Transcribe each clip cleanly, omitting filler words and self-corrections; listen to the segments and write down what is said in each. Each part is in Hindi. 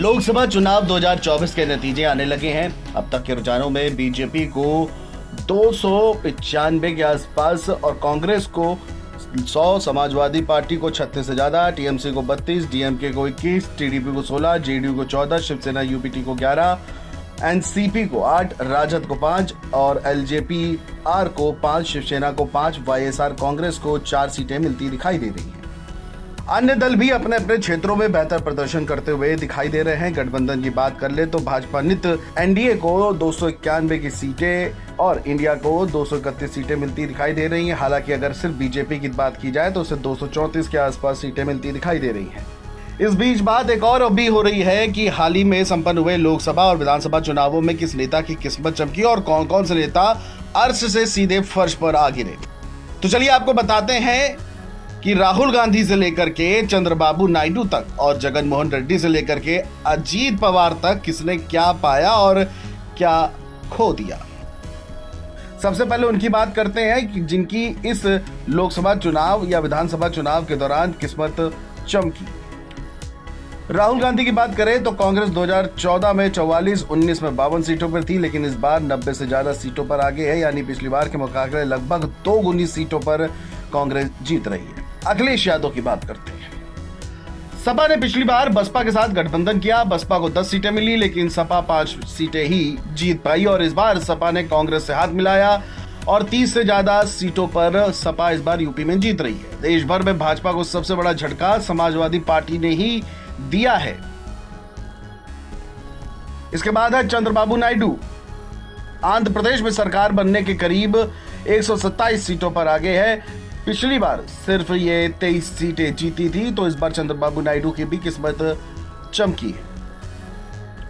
लोकसभा चुनाव 2024 के नतीजे आने लगे हैं। अब तक के रुझानों में बीजेपी को 295 के आसपास और कांग्रेस को 100, समाजवादी पार्टी को 36 से ज्यादा, टीएमसी को 32, डीएमके को 21, टीडीपी को 16, जेडीयू को 14, शिवसेना यूपीटी को 11, एनसीपी को 8, राजद को 5 और एलजेपी आर को 5, शिवसेना को 5, वाईएसआर कांग्रेस को 4 सीटें मिलती दिखाई दे रही हैं। अन्य दल भी अपने अपने क्षेत्रों में बेहतर प्रदर्शन करते हुए दिखाई दे रहे हैं। गठबंधन की बात कर ले तो भाजपा नित एनडीए को 291 की सीटें और इंडिया को 231 सीटें मिलती दिखाई दे रही हैं। हालांकि अगर सिर्फ बीजेपी की बात की जाए तो उसे 234 के आसपास सीटें मिलती दिखाई दे रही हैं। इस बीच बात एक और भी हो रही है कि हाल ही में संपन्न हुए लोकसभा और विधानसभा चुनावों में किस नेता की किस्मत चमकी और कौन कौन से नेता अर्श से सीधे फर्श पर आ गिरे। तो चलिए आपको बताते हैं कि राहुल गांधी से लेकर के चंद्रबाबू नायडू तक और जगनमोहन रेड्डी से लेकर के अजीत पवार तक किसने क्या पाया और क्या खो दिया। सबसे पहले उनकी बात करते हैं कि जिनकी इस लोकसभा चुनाव या विधानसभा चुनाव के दौरान किस्मत चमकी। राहुल गांधी की बात करें तो कांग्रेस 2014 में 44, 19 में 52 सीटों पर थी, लेकिन इस बार 90 से ज्यादा सीटों पर आगे है, यानी पिछली बार के मुकाबले लगभग 2 गुनी सीटों पर कांग्रेस जीत रही है। अखिलेश यादव की बात करते हैं। सपा ने पिछली बार बसपा के साथ गठबंधन किया, बसपा को 10 सीटें मिली, लेकिन सपा 5 सीटें ही जीत पाई और इस बार सपा ने कांग्रेस से हाथ मिलाया और 30 से ज्यादा सीटों पर सपा इस बार यूपी में जीत रही है। देश भर में भाजपा को सबसे बड़ा झटका समाजवादी पार्टी ने ही दिया है। इसके बाद है चंद्रबाबू नायडू। आंध्र प्रदेश में सरकार बनने के करीब 127 सीटों पर आगे है। पिछली बार सिर्फ ये 23 सीटें जीती थी, तो इस बार चंद्रबाबू नायडू की भी किस्मत चमकी है।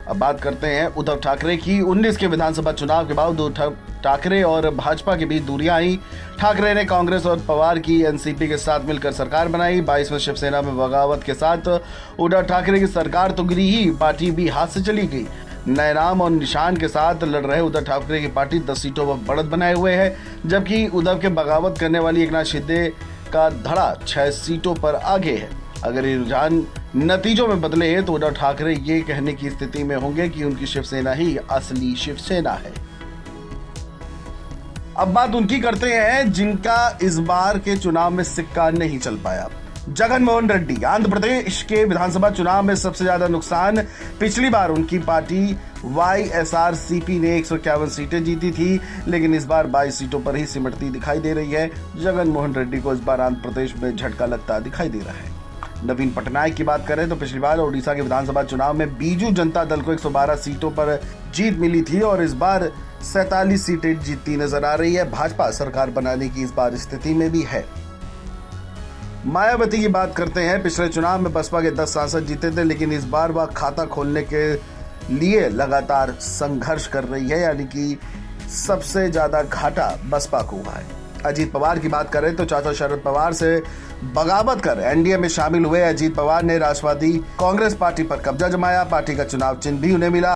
अब बात करते हैं उद्धव ठाकरे की। 19 के विधानसभा चुनाव के बाद उद्धव ठाकरे और भाजपा के बीच दूरियां आई। ठाकरे ने कांग्रेस और पवार की एनसीपी के साथ मिलकर सरकार बनाई। 22 में शिवसेना में बगावत के साथ उद्धव ठाकरे की सरकार तो गिरी ही, पार्टी भी हाथ से चली गई। नए नाम और निशान के साथ लड़ रहे उद्धव ठाकरे की पार्टी 10 सीटों पर बढ़त बनाए हुए है, जबकि उद्धव के बगावत करने वाली एकनाथ शिंदे का धड़ा 6 सीटों पर आगे है। अगर ये रुझान नतीजों में बदले तो उद्धव ठाकरे ये कहने की स्थिति में होंगे कि उनकी शिवसेना ही असली शिवसेना है। अब बात उनकी करते हैं जिनका इस बार के चुनाव में सिक्का नहीं चल पाया। जगनमोहन रेड्डी। आंध्र प्रदेश के विधानसभा चुनाव में सबसे ज्यादा नुकसान। पिछली बार उनकी पार्टी वाईएसआरसीपी ने 151 सीटें जीती थी, लेकिन इस बार 22 सीटों पर ही सिमटती दिखाई दे रही है। जगनमोहन रेड्डी को इस बार आंध्र प्रदेश में झटका लगता दिखाई दे रहा है। नवीन पटनायक की बात करें तो पिछली बार ओडिशा के विधानसभा चुनाव में बीजू जनता दल को 112 सीटों पर जीत मिली थी और इस बार 47 सीटें जीतती नजर आ रही है। भाजपा सरकार बनाने की इस बार स्थिति में भी है। मायावती की बात करते हैं। पिछले चुनाव में बसपा के 10 सांसद जीते थे, लेकिन इस बार वह खाता खोलने के लिए लगातार संघर्ष कर रही है, यानी कि सबसे ज्यादा घाटा बसपा को हुआ है। अजीत पवार की बात करें तो चाचा शरद पवार से बगावत कर एनडीए में शामिल हुए अजीत पवार ने राष्ट्रवादी कांग्रेस पार्टी पर कब्जा जमाया। पार्टी का चुनाव चिन्ह भी उन्हें मिला।